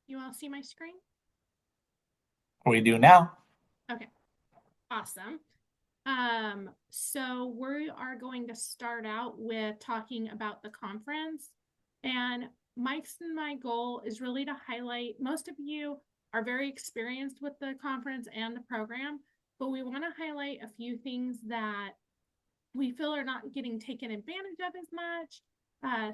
You all see my screen? We do now. Okay, awesome. So we are going to start out with talking about the conference. And Mike's and my goal is really to highlight most of you are very experienced with the conference and the program, but we want to highlight a few things that we feel are not getting taken advantage of as much.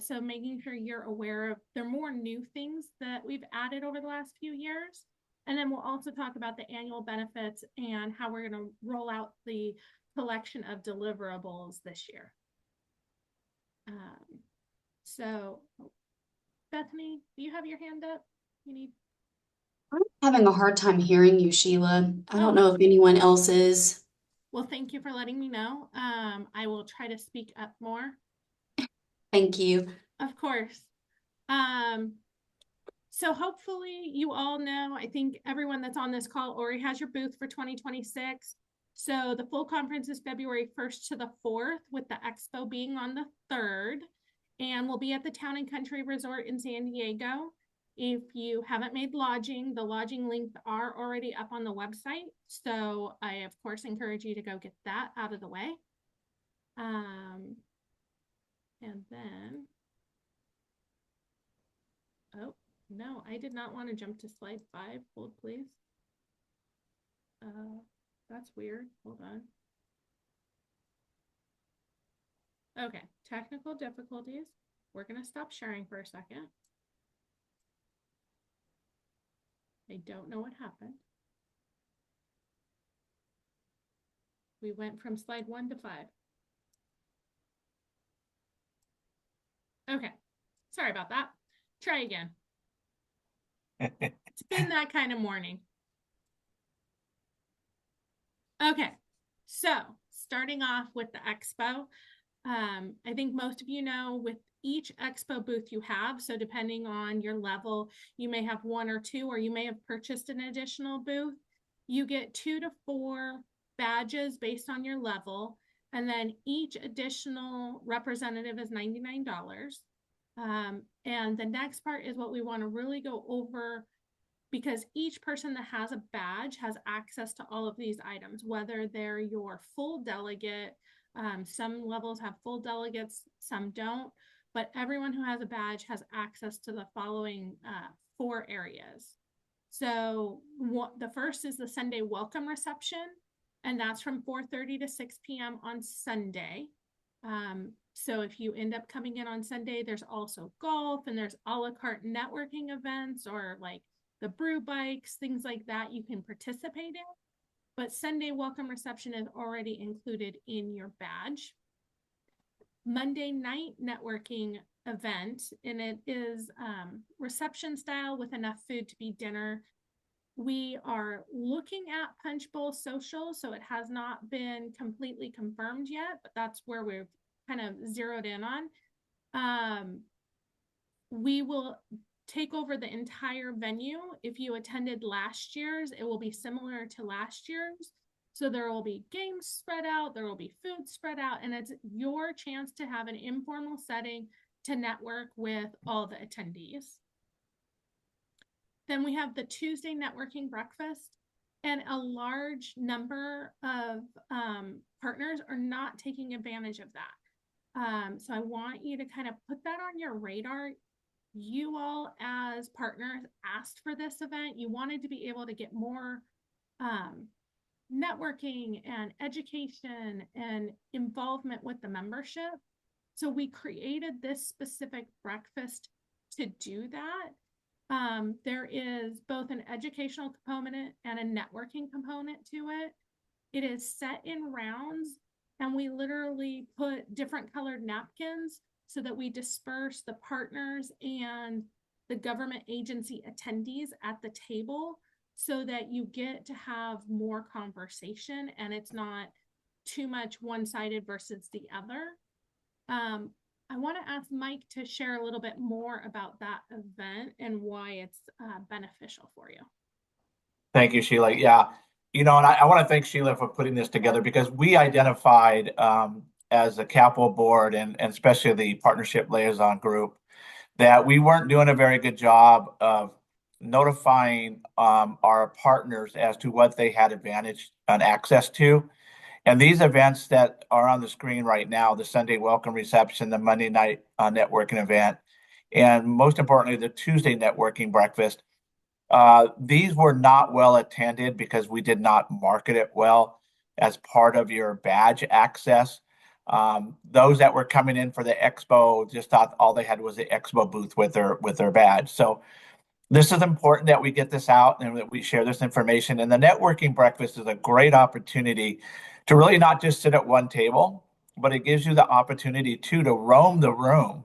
So making sure you're aware of there are more new things that we've added over the last few years. And then we'll also talk about the annual benefits and how we're going to roll out the collection of deliverables this year. Um, so, Bethany, do you have your hand up? You need. I'm having a hard time hearing you, Sheila. I don't Oh, know if anyone else is. well, thank you for letting me know. I will try to speak up more. Thank you. Of course. Um, So hopefully you all know, I think everyone that's on this call already has your booth for 2026. So the full conference is February 1st to the 4th, with the expo being on the 3rd. And we'll be at the Town and Country Resort in San Diego. If you haven't made lodging, the lodging links are already up on the website. So I, of course, encourage you to go get that out of the way. And then, oh, no, I did not want to jump to slide 5. Hold, please. That's weird. Hold on. Okay, technical difficulties. We're going to stop sharing for a second. I don't know what happened. We went from slide 1 to 5. Okay, sorry about that. Try again. It's been that kind of morning. Okay, so starting off with the expo, I think most of you know with each expo booth you have, so depending on your level, you may have 1 or 2, or you may have purchased an additional booth. You get 2 to 4 badges based on your level, and then each additional representative is $99. And the next part is what we want to really go over, because each person that has a badge has access to all of these items, whether they're your full delegate. Some levels have full delegates, some don't, but everyone who has a badge has access to the following 4 areas. So the first is the Sunday welcome reception, and that's from 4:30 to 6 p.m. on Sunday. So if you end up coming in on Sunday, there's also golf, and there's a la carte networking events, or like the brew bikes, things like that you can participate in. But Sunday welcome reception is already included in your badge. Monday night networking event, and it is reception style with enough food to be dinner. We are looking at Punch Bowl Social, so it has not been completely confirmed yet, but that's where we've kind of zeroed in on. We will take over the entire venue. If you attended last year's, it will be similar to last year's. So there will be games spread out, there will be food spread out, and it's your chance to have an informal setting to network with all the attendees. Then we have the Tuesday networking breakfast, and a large number of partners are not taking advantage of that. So I want you to kind of put that on your radar. You all as partners asked for this event. You wanted to be able to get more networking and education and involvement with the membership. So we created this specific breakfast to do that. There is both an educational component and a networking component to it. It is set in rounds, and we literally put different colored napkins so that we disperse the partners and the government agency attendees at the table, so that you get to have more conversation and it's not too much one-sided versus the other. I want to ask Mike to share a little bit more about that event and why it's beneficial for you. Thank you, Sheila. Yeah, and I want to thank Sheila for putting this together because we identified as a CAPPO board and especially the partnership liaison group that we weren't doing a very good job of notifying our partners as to what they had advantage and access to. And these events that are on the screen right now, the Sunday welcome reception, the Monday night networking event, and most importantly, the Tuesday networking breakfast, these were not well attended because we did not market it well as part of your badge access. Those that were coming in for the expo just thought all they had was the expo booth with their badge. So this is important that we get this out and that we share this information. And the networking breakfast is a great opportunity to really not just sit at one table, but it gives you the opportunity to roam the room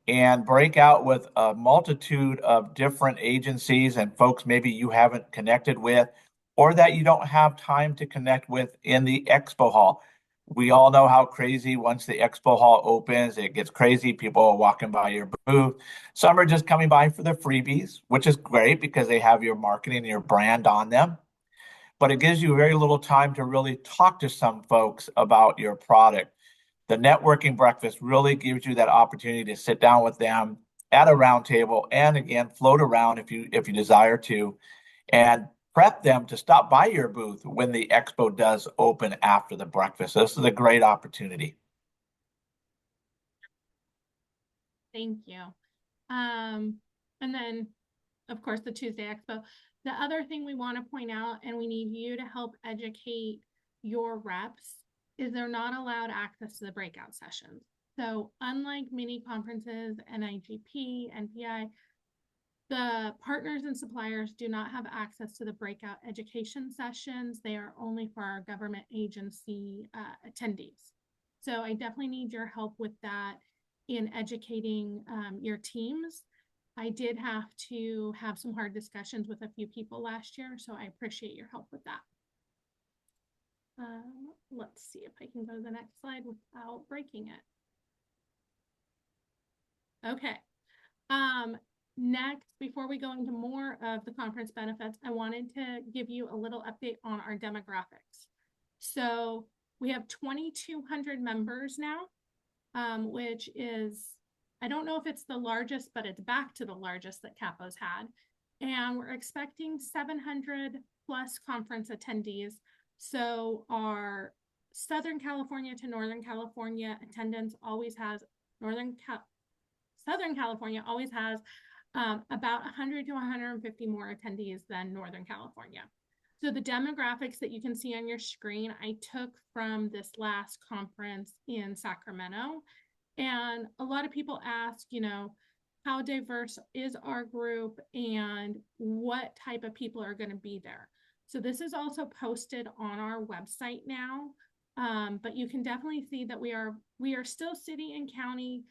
and break out with a multitude of different agencies and folks maybe you haven't connected with or that you don't have time to connect with in the expo hall. We all know how crazy once the expo hall opens, it gets crazy. People are walking by your booth. Some are just coming by for the freebies, which is great because they have your marketing and your brand on them. But it gives you very little time to really talk to some folks about your product. The networking breakfast really gives you that opportunity to sit down with them at a round table and again float around if you desire to, and prep them to stop by your booth when the expo does open after the breakfast. So this is a great opportunity. Thank you. And then, of course, the Tuesday Expo. The other thing we want to point out, and we need you to help educate your reps, is they're not allowed access to the breakout sessions. So unlike mini conferences, NIGP, NPI, the partners and suppliers do not have access to the breakout education sessions. They are only for our government agency attendees. So I definitely need your help with that in educating your teams. I did have to have some hard discussions with a few people last year, so I appreciate your help with that. Let's see if I can go to the next slide without breaking it. Okay. Next, before we go into more of the conference benefits, I wanted to give you a little update on our demographics. So we have 2,200 members now, which is, I don't know if it's the largest, but it's back to the largest that CAPPO's had. And we're expecting 700 plus conference attendees. So our Southern California to Northern California attendance always has, Southern California always has about 100 to 150 more attendees than Northern California. So the demographics that you can see on your screen, I took from this last conference in Sacramento. And a lot of people ask, you know, how diverse is our group and what type of people are going to be there? So this is also posted on our website now, but you can definitely see that we are still city and county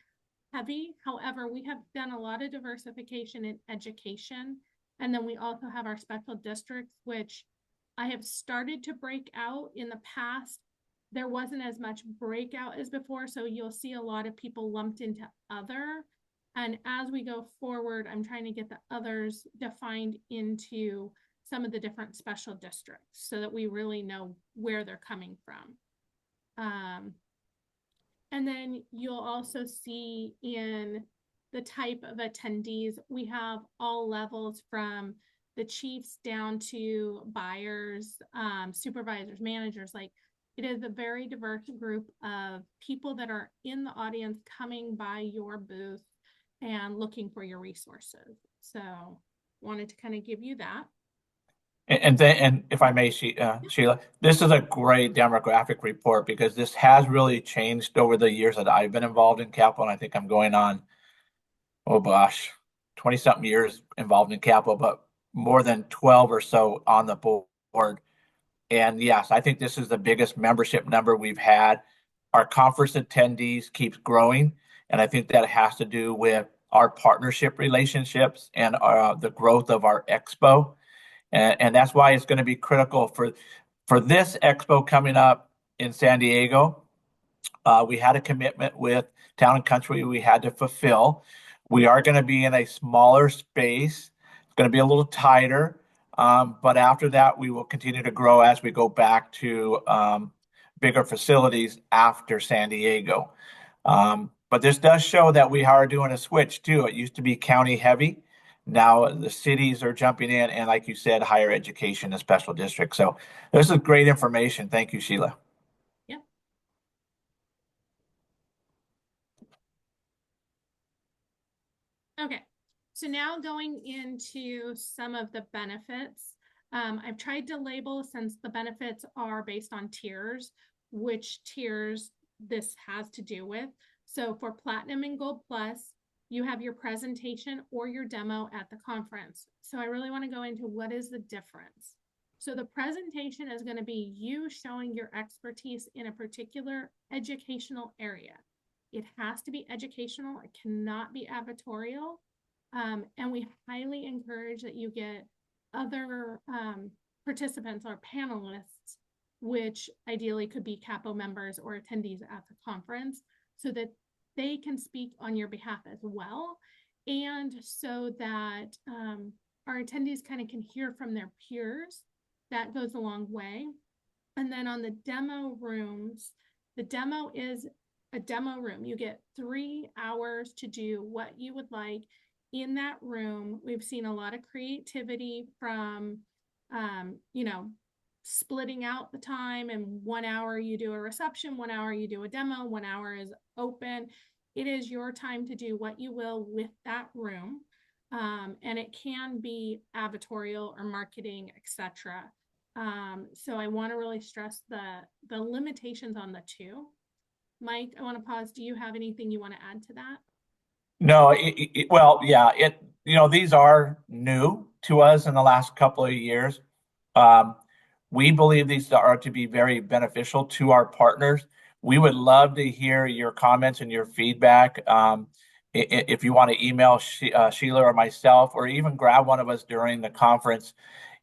heavy. However, we have done a lot of diversification in education. And then we also have our special districts, which I have started to break out. In the past, there wasn't as much breakout as before. So you'll see a lot of people lumped into other. And as we go forward, I'm trying to get the others defined into some of the different special districts so that we really know where they're coming from. And then you'll also see in the type of attendees, we have all levels from the chiefs down to buyers, supervisors, managers. Like, it is a very diverse group of people that are in the audience coming by your booth and looking for your resources. So wanted to kind of give you that. And if I may, Sheila, this is a great demographic report because this has really changed over the years that I've been involved in CAPPO, and I think I'm going on, oh gosh, 20-something years involved in CAPPO, but more than 12 or so on the board. And yes, I think this is the biggest membership number we've had. Our conference attendees keeps growing, and I think that has to do with our partnership relationships and the growth of our expo. And that's why it's going to be critical for this expo coming up in San Diego. We had a commitment with Town and Country we had to fulfill. We are going to be in a smaller space. It's going to be a little tighter. But after that, we will continue to grow as we go back to bigger facilities after San Diego. But this does show that we are doing a switch too. It used to be county heavy. Now the cities are jumping in, and like you said, higher education and special districts. So this is great information. Thank you, Sheila. Yep. Okay, so now going into some of the benefits. I've tried to label, since the benefits are based on tiers, which tiers this has to do with. So for Platinum and Gold Plus, you have your presentation or your demo at the conference. So I really want to go into what is the difference. So the presentation is going to be you showing your expertise in a particular educational area. It has to be educational. It cannot be advertorial. And we highly encourage that you get other participants or panelists, which ideally could be CAPPO members or attendees at the conference, so that they can speak on your behalf as well. And so that our attendees kind of can hear from their peers. That goes a long way. And then on the demo rooms, the demo is a demo room. You get 3 hours to do what you would like in that room. We've seen a lot of creativity from, splitting out the time, and 1 hour you do a reception, 1 hour you do a demo, 1 hour is open. It is your time to do what you will with that room. And it can be advertorial or marketing, etc. So I want to really stress the limitations on the two. Mike, I want to pause. Do you have anything you want to add to that? No, well, yeah, these are new to us in the last couple of years. Um, we believe these are to be very beneficial to our partners. We would love to hear your comments and your feedback. If you want to email Sheila or myself, or even grab one of us during the conference.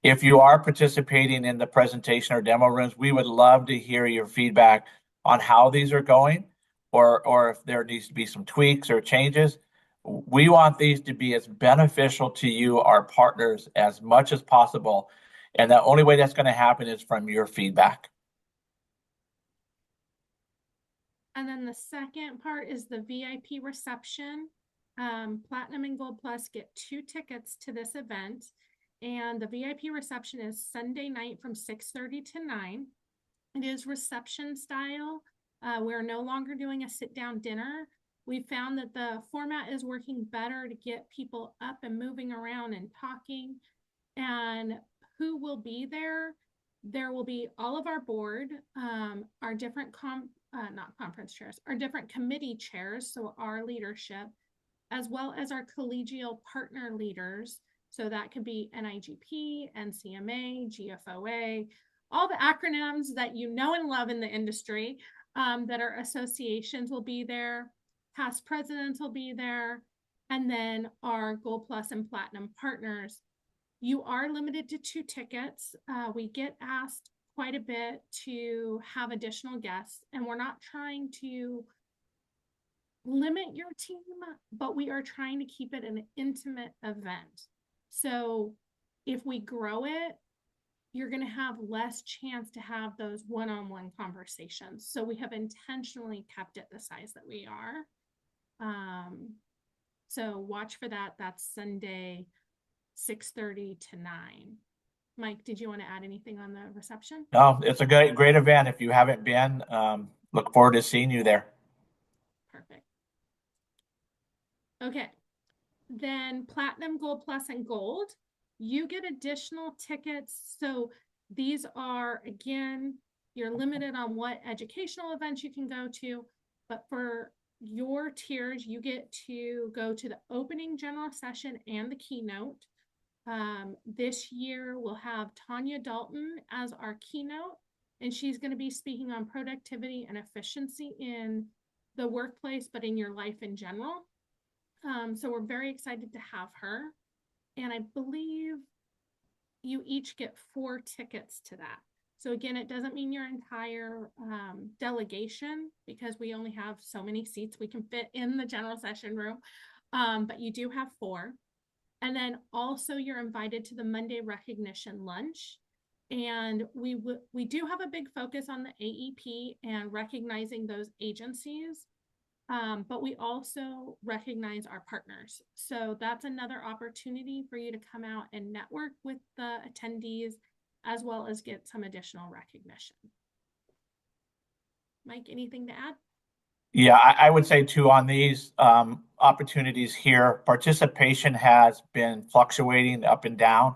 If you are participating in the presentation or demo rooms, we would love to hear your feedback on how these are going, or if there needs to be some tweaks or changes. We want these to be as beneficial to you, our partners, as much as possible. And the only way that's going to happen is from your feedback. And then the second part is the VIP reception. Platinum and Gold Plus get 2 tickets to this event. And the VIP reception is Sunday night from 6:30 to 9. It is reception style. We're no longer doing a sit-down dinner. We found that the format is working better to get people up and moving around and talking. And who will be there? There will be all of our board, our different not conference chairs, our different committee chairs, so our leadership, as well as our collegial partner leaders. So that could be NIGP, NCMA, GFOA, all the acronyms that you know and love in the industry, that are associations will be there. Past presidents will be there. And then our Gold Plus and Platinum partners. You are limited to 2 tickets. We get asked quite a bit to have additional guests, and we're not trying to limit your team, but we are trying to keep it an intimate event. So if we grow it, you're going to have less chance to have those one-on-one conversations. So we have intentionally kept it the size that we are. So watch for that. That's Sunday, 6:30 to 9. Mike, did you want to add anything on the reception? No, it's a great event. If you haven't been, look forward to seeing you there. Perfect. Okay. Then Platinum, Gold Plus, and Gold, you get additional tickets. So these are, again, you're limited on what educational events you can go to, but for your tiers, you get to go to the opening general session and the keynote. This year we'll have Tanya Dalton as our keynote, and she's going to be speaking on productivity and efficiency in the workplace, but in your life in general. So we're very excited to have her. And I believe you each get 4 tickets to that. So again, it doesn't mean your entire delegation, because we only have so many seats we can fit in the general session room. But you do have 4. And then also you're invited to the Monday recognition lunch. And we do have a big focus on the AEP and recognizing those agencies. But we also recognize our partners. So that's another opportunity for you to come out and network with the attendees, as well as get some additional recognition. Mike, anything to add? Yeah, I would say too, on these opportunities here, participation has been fluctuating up and down.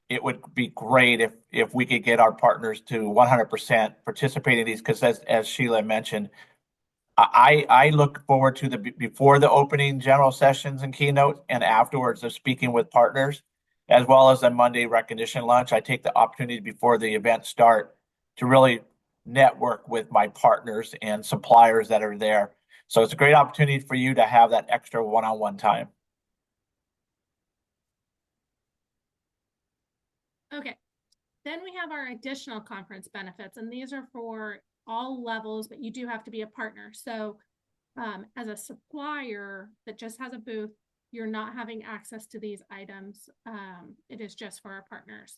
It would be great if we could get our partners to 100% participate in these, because as Sheila mentioned, I look forward to the before the opening general sessions and keynote, and afterwards of speaking with partners, as well as the Monday recognition lunch. I take the opportunity before the event start to really network with my partners and suppliers that are there. So it's a great opportunity for you to have that extra one-on-one time. Okay, then we have our additional conference benefits, and these are for all levels, but you do have to be a partner. So as a supplier that just has a booth, you're not having access to these items. It is just for our partners.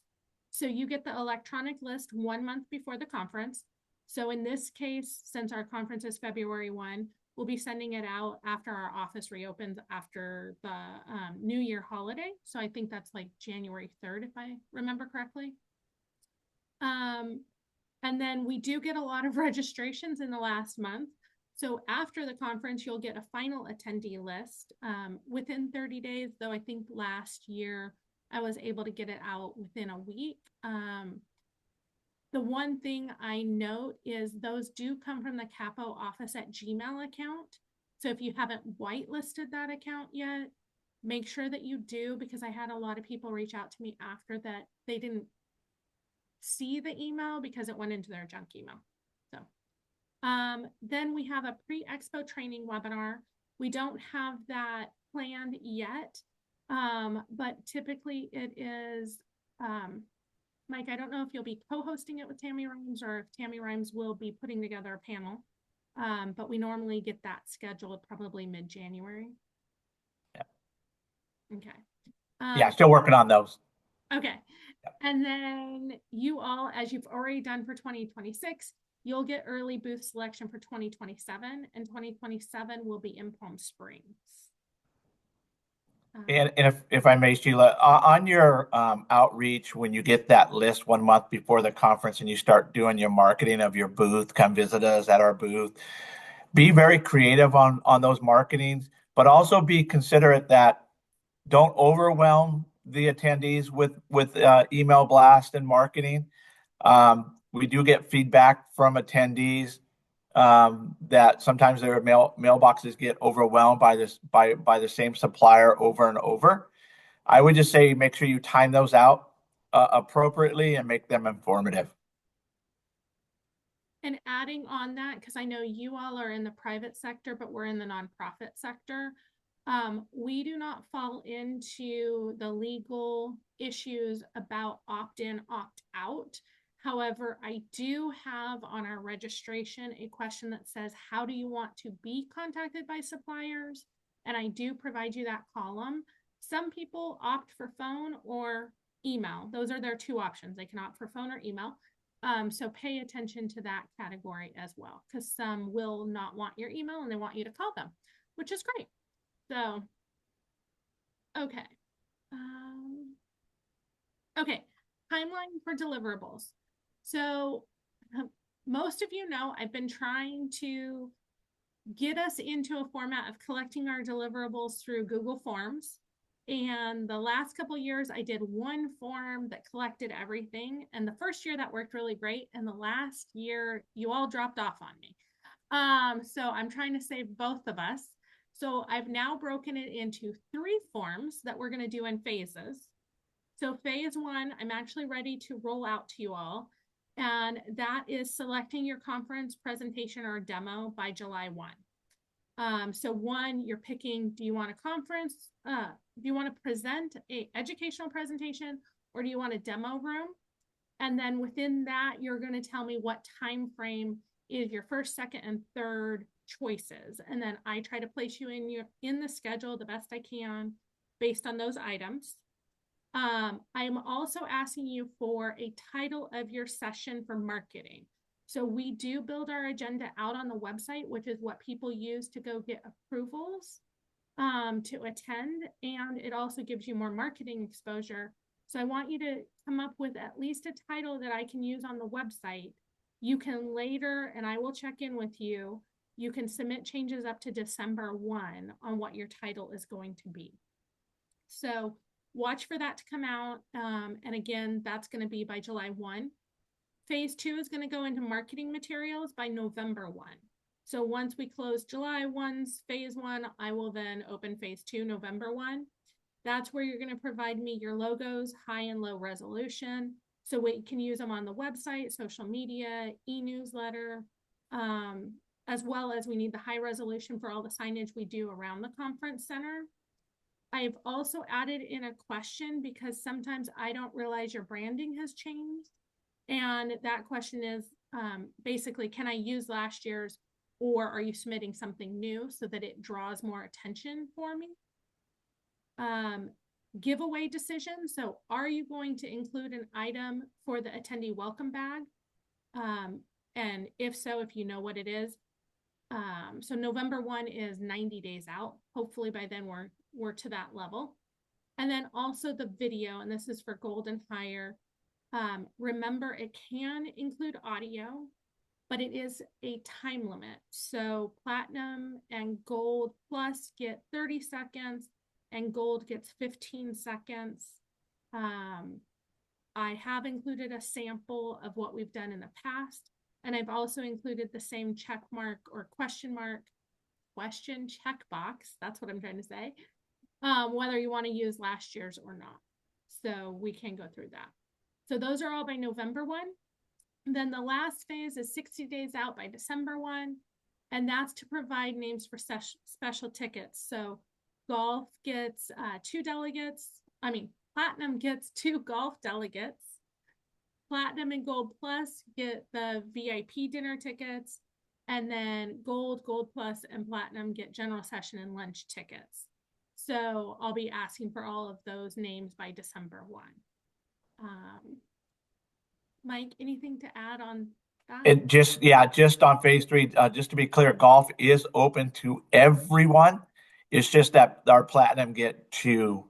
So you get the electronic list 1 month before the conference. So in this case, since our conference is February 1, we'll be sending it out after our office reopens after the New Year holiday. So I think that's like January 3rd, if I remember correctly. And then we do get a lot of registrations in the last month. So after the conference, you'll get a final attendee list within 30 days, though I think last year I was able to get it out within a week. The one thing I note is those do come from the CAPPO office at Gmail account. So if you haven't whitelisted that account yet, make sure that you do, because I had a lot of people reach out to me after that they didn't see the email because it went into their junk email. So then we have a pre-expo training webinar. We don't have that planned yet, but typically it is, Mike, I don't know if you'll be co-hosting it with Tammy Rhymes or if Tammy Rhymes will be putting together a panel, but we normally get that scheduled probably mid-January. Yeah. Okay. Yeah, still working on those. Okay. And then you all, as you've already done for 2026, you'll get early booth selection for 2027, and 2027 will be in Palm Springs. And if I may, Sheila, on your outreach, when you get that list 1 month before the conference and you start doing your marketing of your booth, come visit us at our booth. Be very creative on those marketings, but also be considerate that don't overwhelm the attendees with email blast and marketing. We do get feedback from attendees that sometimes their mailboxes get overwhelmed by the same supplier over and over. I would just say make sure you time those out appropriately and make them informative. And adding on that, because I know you all are in the private sector, but we're in the nonprofit sector. We do not fall into the legal issues about opt-in, opt-out. However, I do have on our registration a question that says, how do you want to be contacted by suppliers? And I do provide you that column. Some people opt for phone or email. Those are their two options. They can opt for phone or email. So pay attention to that category as well, because some will not want your email and they want you to call them, which is great. So, okay. Okay, timeline for deliverables. So most of you know I've been trying to get us into a format of collecting our deliverables through Google Forms. And the last couple of years, I did one form that collected everything. And the first year that worked really great. And the last year, you all dropped off on me. So I'm trying to save both of us. So I've now broken it into 3 forms that we're going to do in phases. So phase 1, I'm actually ready to roll out to you all. And that is selecting your conference presentation or demo by July 1. So 1, you're picking, do you want a conference? Do you want to present an educational presentation, or do you want a demo room? And then within that, you're going to tell me what time frame is your first, second, and third choices. And then I try to place you in the schedule the best I can based on those items. I'm also asking you for a title of your session for marketing. So we do build our agenda out on the website, which is what people use to go get approvals to attend. And it also gives you more marketing exposure. So I want you to come up with at least a title that I can use on the website. You can later, and I will check in with you, you can submit changes up to December 1 on what your title is going to be. So watch for that to come out. And again, that's going to be by July 1. Phase 2 is going to go into marketing materials by November 1. So once we close July 1's phase 1, I will then open phase 2 November 1. That's where you're going to provide me your logos, high and low resolution. So we can use them on the website, social media, e-newsletter, as well as we need the high resolution for all the signage we do around the conference center. I've also added in a question because sometimes I don't realize your branding has changed. And that question is basically, can I use last year's, or are you submitting something new so that it draws more attention for me? Giveaway decision. So are you going to include an item for the attendee welcome bag? And if so, if you know what it is. So November 1 is 90 days out. Hopefully by then we're to that level. And then also the video, and this is for gold and higher. Remember, it can include audio, but it is a time limit. So platinum and gold plus get 30 seconds and gold gets 15 seconds. I have included a sample of what we've done in the past, and I've also included the same check mark or question checkbox. That's what I'm trying to say. Whether you want to use last year's or not. So we can go through that. So those are all by November 1. And then the last phase is 60 days out by December 1. And that's to provide names for special tickets. So golf gets 2 delegates. Platinum gets 2 golf delegates. Platinum and Gold Plus get the VIP dinner tickets. And then Gold Plus, and Platinum get general session and lunch tickets. So I'll be asking for all of those names by December 1. Mike, anything to add on that? Just on phase 3, just to be clear, golf is open to everyone. It's just that our platinum get 2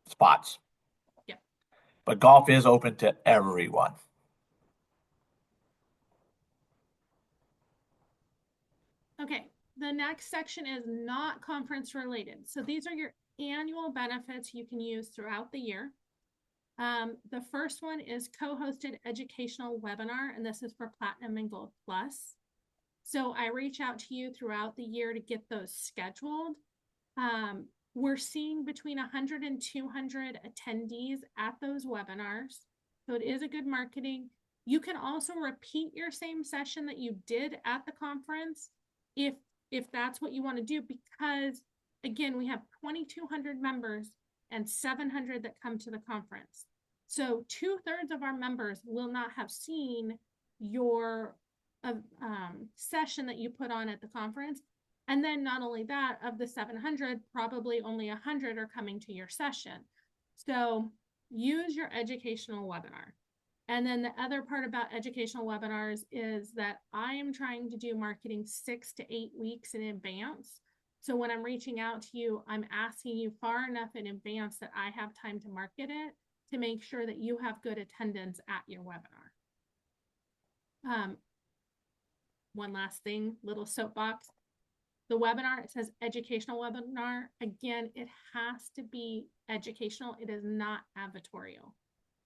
spots. Yep. But golf is open to everyone. Okay, the next section is not conference related. So these are your annual benefits you can use throughout the year. The first one is co-hosted educational webinar, and this is for Platinum and Gold Plus. So I reach out to you throughout the year to get those scheduled. We're seeing between 100 and 200 attendees at those webinars. So it is a good marketing. You can also repeat your same session that you did at the conference if that's what you want to do, because again, we have 2,200 members and 700 that come to the conference. So 2/3 of our members will not have seen your session that you put on at the conference. And then not only that, of the 700, probably only 100 are coming to your session. So use your educational webinar. And then the other part about educational webinars is that I am trying to do marketing 6 to 8 weeks in advance. So when I'm reaching out to you, I'm asking you far enough in advance that I have time to market it to make sure that you have good attendance at your webinar. One last thing, little soapbox. The webinar, it says educational webinar. Again, it has to be educational. It is not advertorial.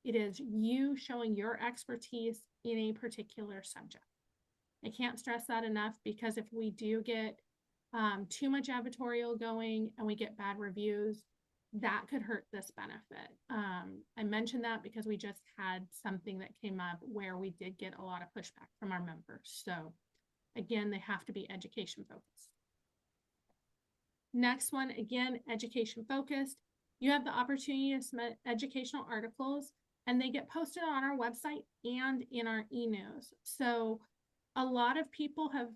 It is you showing your expertise in a particular subject. I can't stress that enough, because if we do get too much advertorial going and we get bad reviews, that could hurt this benefit. I mentioned that because we just had something that came up where we did get a lot of pushback from our members. So again, they have to be education focused. Next one, again, education focused. You have the opportunity to submit educational articles, and they get posted on our website and in our e-news. So a lot of people have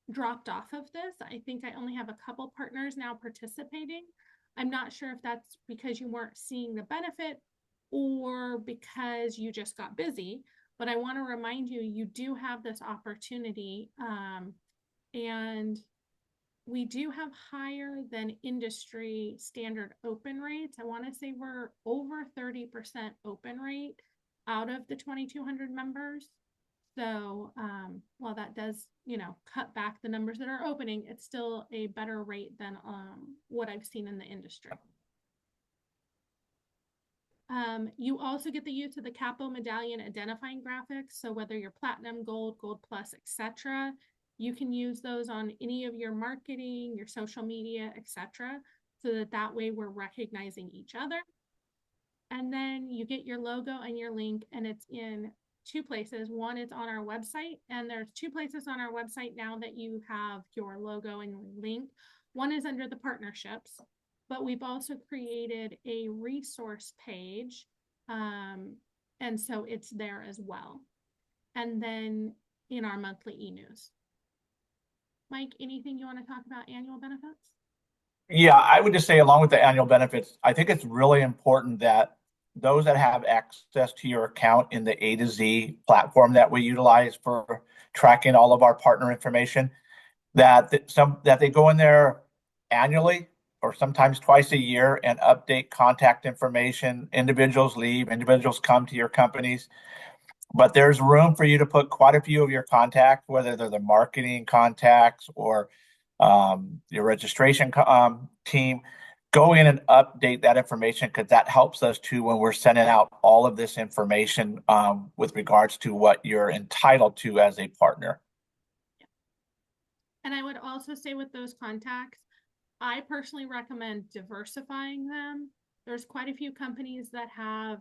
dropped off of this. I think I only have a couple partners now participating. I'm not sure if that's because you weren't seeing the benefit or because you just got busy, but I want to remind you, you do have this opportunity, and we do have higher than industry standard open rates. I want to say we're over 30% open rate out of the 2,200 members. So while that does, cut back the numbers that are opening, it's still a better rate than what I've seen in the industry. You also get the use of the CAPPO medallion identifying graphics. So whether you're platinum, gold, gold plus, etc., you can use those on any of your marketing, your social media, etc., so that way we're recognizing each other. And then you get your logo and your link, and it's in two places. One is on our website, and there's two places on our website now that you have your logo and link. One is under the partnerships, but we've also created a resource page, and so it's there as well. And then in our monthly e-news. Mike, anything you want to talk about annual benefits? Yeah, I would just say, along with the annual benefits, I think it's really important that those that have access to your account in the A to Z platform that we utilize for tracking all of our partner information, that they go in there annually or sometimes twice a year and update contact information. Individuals leave, individuals come to your companies, but there's room for you to put quite a few of your contacts, whether they're the marketing contacts or your registration team. Go in and update that information, because that helps us too when we're sending out all of this information with regards to what you're entitled to as a partner. And I would also say with those contacts, I personally recommend diversifying them. There's quite a few companies that have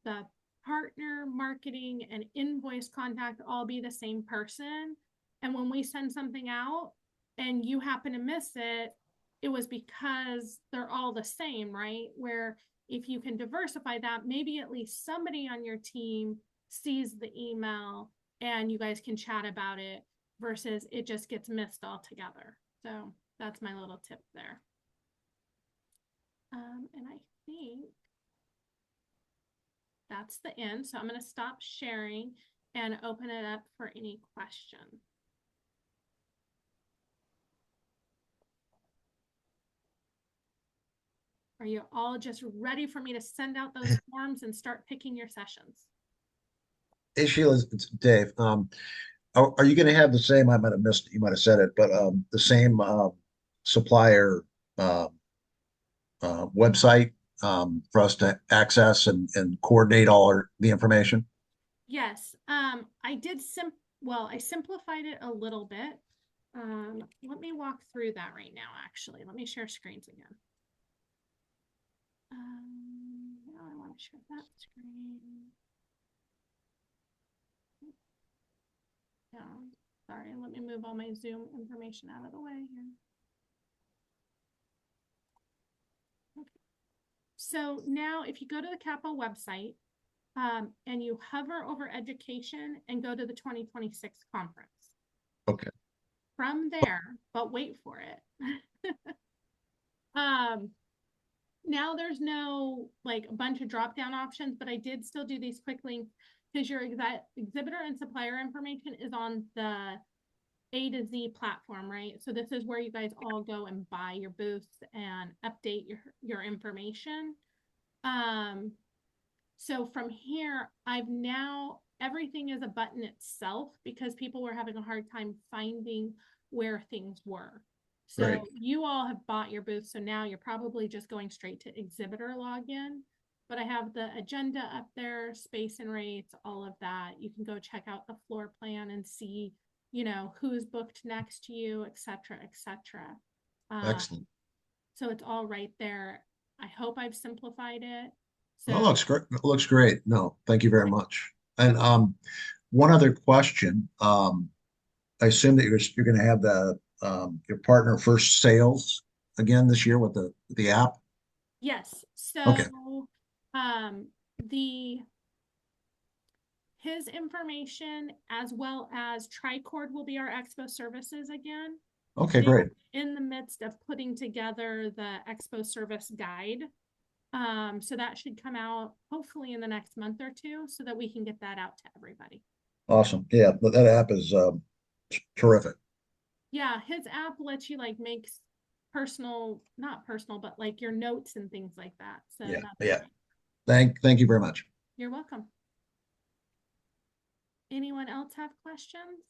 the partner, marketing, and invoice contact all be the same person. And when we send something out and you happen to miss it, it was because they're all the same, right? Where if you can diversify that, maybe at least somebody on your team sees the email and you guys can chat about it versus it just gets missed altogether. So that's my little tip there. And I think that's the end. So I'm going to stop sharing and open it up for any questions. Are you all just ready for me to send out those forms and start picking your sessions? Hey Sheila, it's Dave. Are you going to have the same? I might have missed. You might have said it, but the same supplier website for us to access and coordinate the information? Yes. I did I simplified it a little bit. Let me walk through that right now, actually. Let me share screens again. Now I want to share that screen. No, sorry, let me move all my Zoom information out of the way here. Okay. So now if you go to the CAPPO website and you hover over education and go to the 2026 conference. Okay. From there, but wait for it. Now there's no a bunch of drop down options, but I did still do these quick links because your exhibitor and supplier information is on the A to Z platform, right? So this is where you guys all go and buy your booths and update your information. So from here, everything is a button itself because people were having a hard time finding where things were. So right. You all have bought your booth, so now you're probably just going straight to exhibitor login. But I have the agenda up there, space and rates, all of that. You can go check out the floor plan and see, who's booked next to you, et cetera, et cetera. Excellent. So it's all right there. I hope I've simplified it. So it looks great. It looks great. No, thank you very much. And one other question. I assume that you're going to have your partner first sales again this year with the app. Yes. So okay. His information as well as Tricord will be our expo services again. Okay, great. In the midst of putting together the expo service guide. So that should come out hopefully in the next month or two so that we can get that out to everybody. Awesome. Yeah, but that app is terrific. Yeah, his app lets you like make personal, not personal, but like your notes and things like that. So Yeah, that's yeah. great. Thank you very much. You're welcome. Anyone else have questions?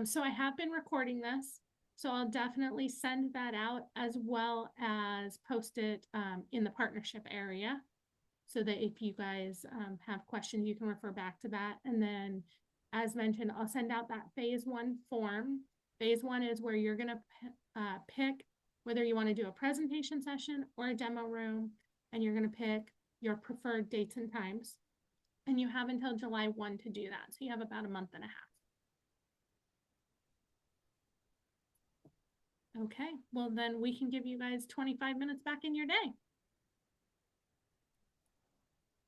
So I have been recording this, so I'll definitely send that out as well as post it in the partnership area so that if you guys have questions, you can refer back to that. And then, as mentioned, I'll send out that phase 1 form. Phase 1 is where you're going to pick whether you want to do a presentation session or a demo room, and you're going to pick your preferred dates and times. And you have until July 1 to do that. So you have about a month and a half. Okay, well then we can give you guys 25 minutes back in your day.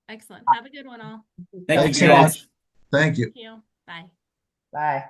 Excellent. Have a good one all. Thank Thanks you so so much. much. Thank you. Thank you. Bye. Bye.